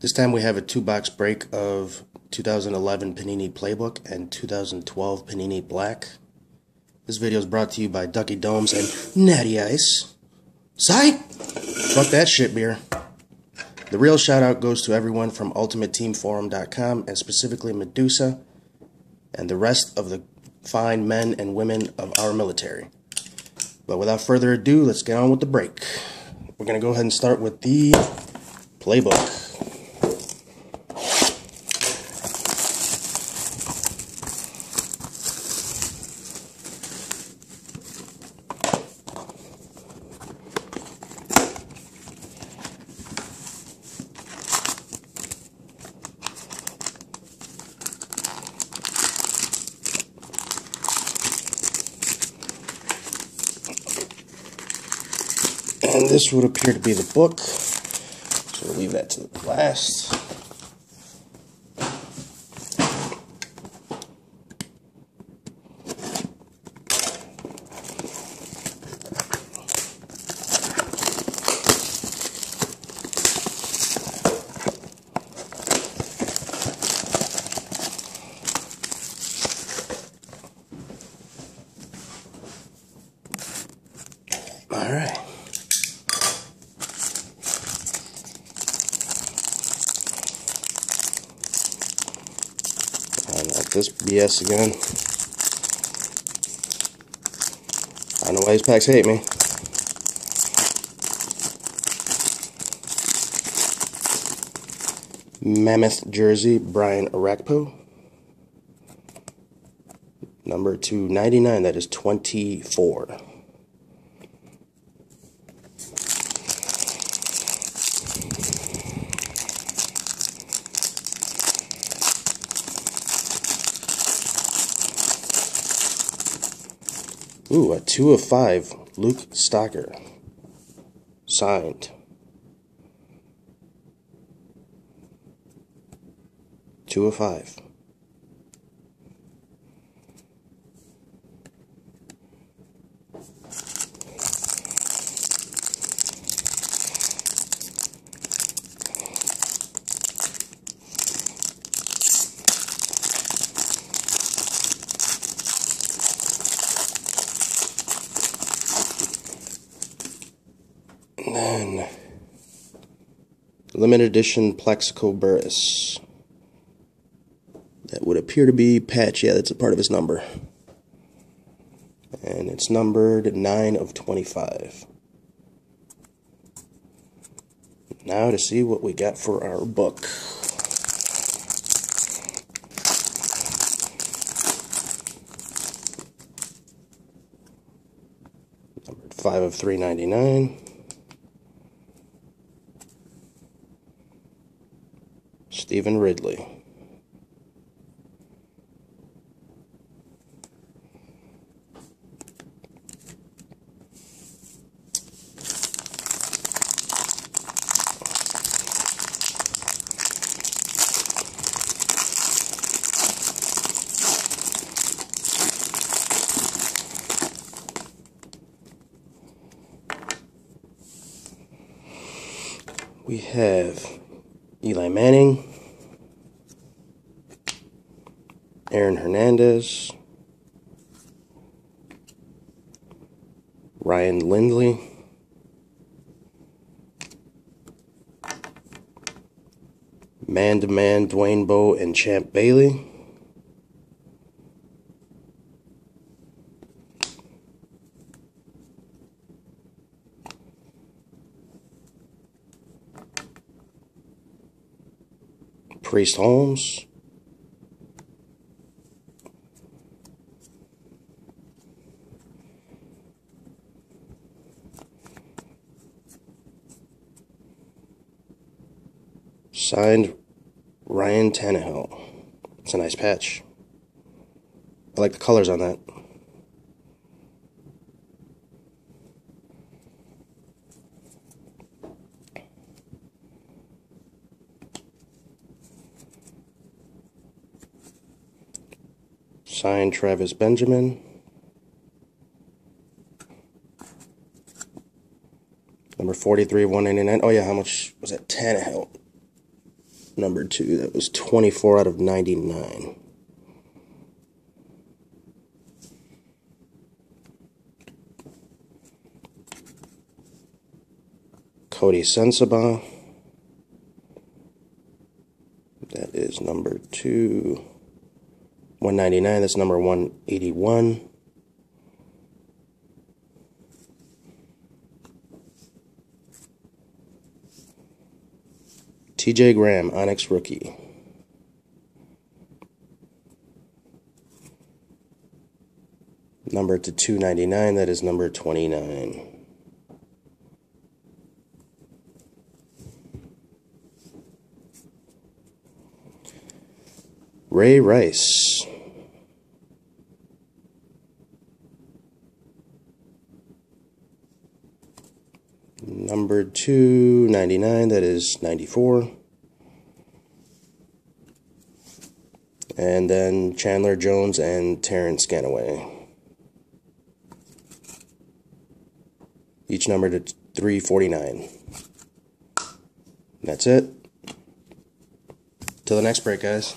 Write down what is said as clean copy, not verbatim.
This time we have a 2-box break of 2011 Panini Playbook and 2012 Panini Black. This video is brought to you by Ducky Domes and Natty Ice. Sight! Fuck that shit beer. The real shout out goes to everyone from UltimateTeamForum.com and specifically Medusa and the rest of the fine men and women of our military. But without further ado, let's get on with the break. We're going to go ahead and start with the Playbook. And this would appear to be the book, so we'll leave that to the last. All right. Not this BS again. I know why these packs hate me. Mammoth jersey, Brian Arakpo. Number 299, that is 24. Ooh, a 2 of 5, Luke Stocker. Signed. 2 of 5. And then, limited edition Plexico Burris. That would appear to be Patch. Yeah, that's a part of his number. And it's numbered 9 of 25. Now to see what we got for our book. Numbered 5 of 399. Stephen Ridley. We have Eli Manning, Aaron Hernandez, Ryan Lindley, Man-to-Man Dwayne Bowe and Champ Bailey, Priest Holmes, signed Ryan Tannehill. It's a nice patch. I like the colors on that. Signed Travis Benjamin. Number 43, 199. Oh yeah, how much was that? Tannehill. number 2. That was 24 out of 99. Cody Sensabaugh. That is number 2. 199. That's number 181. TJ Graham, Onyx rookie. Number to 299, that is number 29. Ray Rice. Number 299, that is 94. And then Chandler Jones and Terrence Scanaway. Each numbered to 349. That's it. Till the next break, guys.